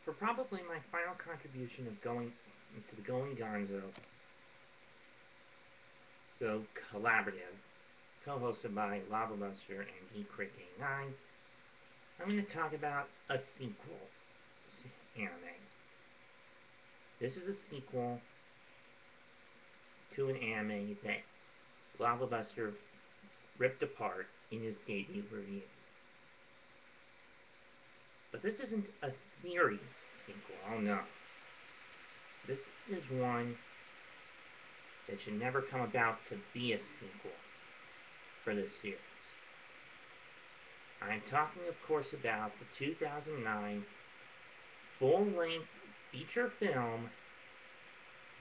For probably my final contribution of going to the Going Gonzo, so collaborative, co-hosted by Lavabuster and Geek9, I'm going to talk about a sequel anime. This is a sequel to an anime that Lavabuster ripped apart in his debut review. But this isn't a series sequel, oh no. This is one that should never come about to be a sequel for this series. I'm talking, of course, about the 2009 full-length feature film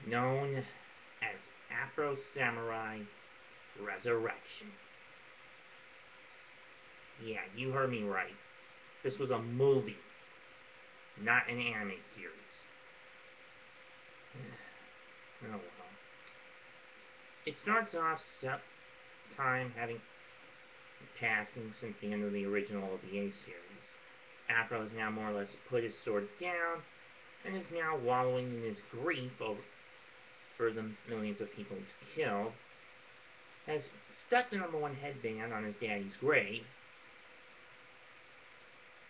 known as Afro Samurai Ressurection. Yeah, you heard me right. This was a movie, not an anime series. Oh well. It starts off time having passing since the end of the original OVA series. Afro has now more or less put his sword down and is now wallowing in his grief for the millions of people he's killed, has stuck the #1 headband on his daddy's grave,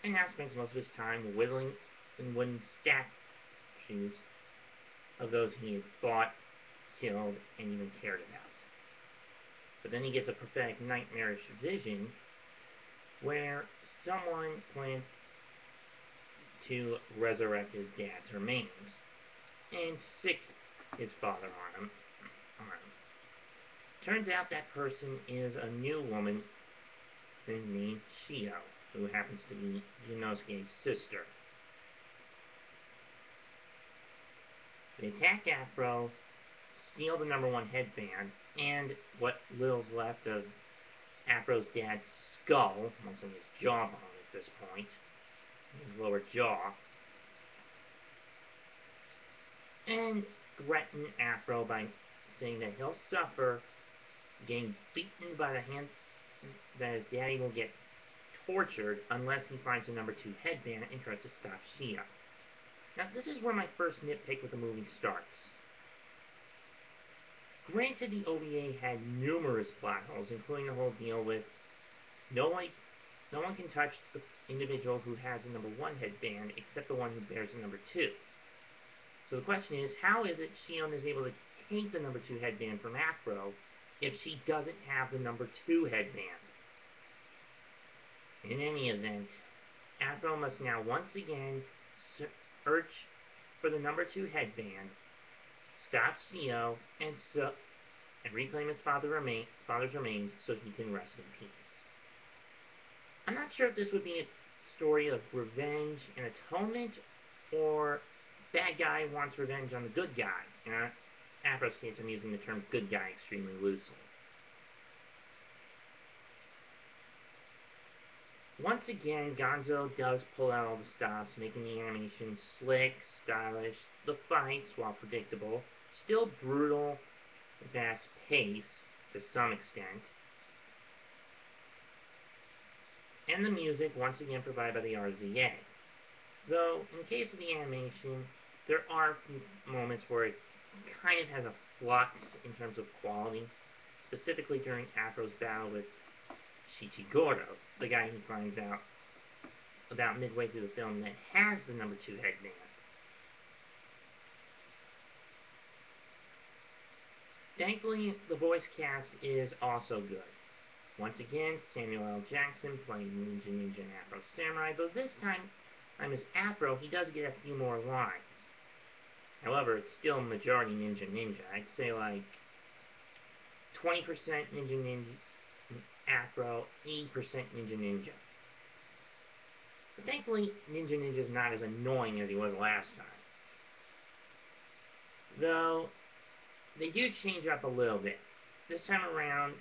and now spends most of his time whittling in wooden statues of those he had fought, killed, and even cared about. But then he gets a prophetic nightmarish vision where someone plans to resurrect his dad's remains and sick his father on him. Turns out that person is a new woman named Shio, who happens to be Jinosuke's sister. They attack Afro, steal the #1 headband, and what little's left of Afro's dad's skull, mostly his jawbone at this point, his lower jaw, and threaten Afro by saying that he'll suffer getting beaten by the hand, that his daddy will get tortured unless he finds the #2 headband and tries to stop Shio. Now, this is where my first nitpick with the movie starts. Granted, the OVA had numerous plot holes, including the whole deal with no one can touch the individual who has the #1 headband except the one who bears the #2. So the question is, how is it Shion is able to take the #2 headband from Afro if she doesn't have the #2 headband? In any event, Afro must now once again search for the #2 headband, stop Shio, and reclaim his father's remains so he can rest in peace. I'm not sure if this would be a story of revenge and atonement, or bad guy wants revenge on the good guy. In Afro's case, I'm using the term good guy extremely loosely. Once again, Gonzo does pull out all the stops, making the animation slick, stylish, the fights, while predictable, still brutal, fast pace to some extent, and the music once again provided by the RZA. Though, in the case of the animation, there are a few moments where it kind of has a flux in terms of quality, specifically during Afro's battle with Shichigoro, the guy he finds out about midway through the film that has the #2 headband. Thankfully, the voice cast is also good. Once again, Samuel L. Jackson playing Ninja and Afro Samurai, though this time as Afro, he does get a few more lines. However, it's still majority Ninja. I'd say like 20% Ninja Afro, 80% Ninja. So thankfully, Ninja is not as annoying as he was last time. Though, they do change up a little bit. This time around,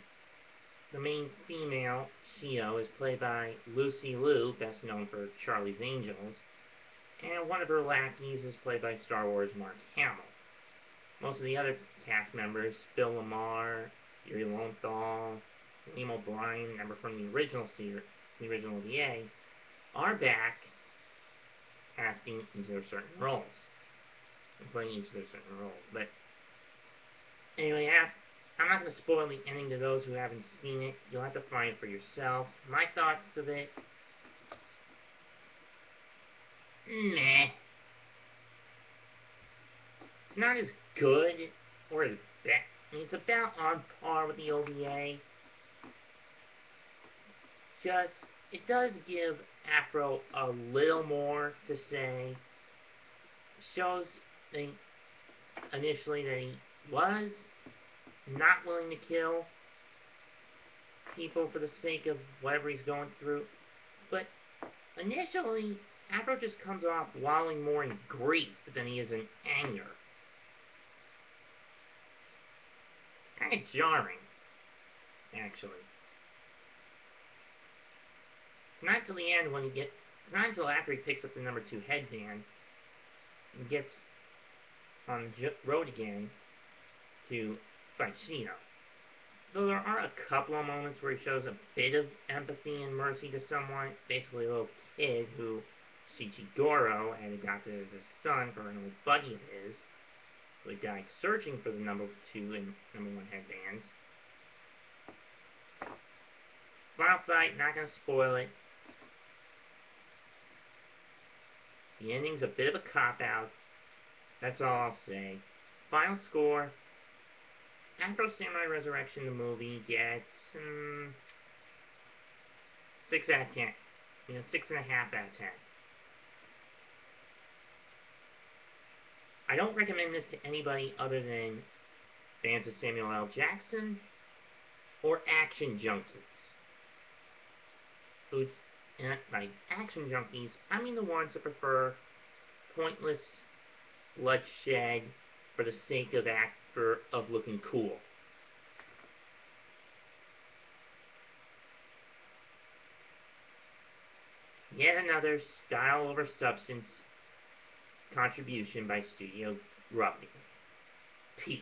the main female, Shio, is played by Lucy Liu, best known for Charlie's Angels, and one of her lackeys is played by Star Wars' Mark Hamill. Most of the other cast members, Phil Lamar, Yuri Lowenthal, Liam O'Brien, member from the original VA, are back casting into their certain roles. And playing each of their certain roles. But anyway, I'm not going to spoil the ending to those who haven't seen it. You'll have to find it for yourself. My thoughts of it, meh. It's not as good or as bad. I mean, it's about on par with the OVA. Just, it does give Afro a little more to say. It shows initially that he was not willing to kill people for the sake of whatever he's going through. But initially, Afro just comes off wallowing more in grief than he is in anger. It's kind of jarring, actually. It's not until the end when it's not until after he picks up the number 2 headband and gets on the road again to fight Shino. Though there are a couple of moments where he shows a bit of empathy and mercy to someone, basically a little kid who Shichigoro had adopted as his son for an old buddy of his, who had died searching for the number 2 and number 1 headbands. Final fight, not going to spoil it. The ending's a bit of a cop-out. That's all I'll say. Final score, Afro Samurai Ressurection, the movie, gets 6 out of 10. 6.5 out of 10. I don't recommend this to anybody other than fans of Samuel L. Jackson or action junkies. By action junkies, I mean the ones that prefer pointless bloodshed for the sake of looking cool. Yet another style over substance contribution by Studio Ghibli. Peace.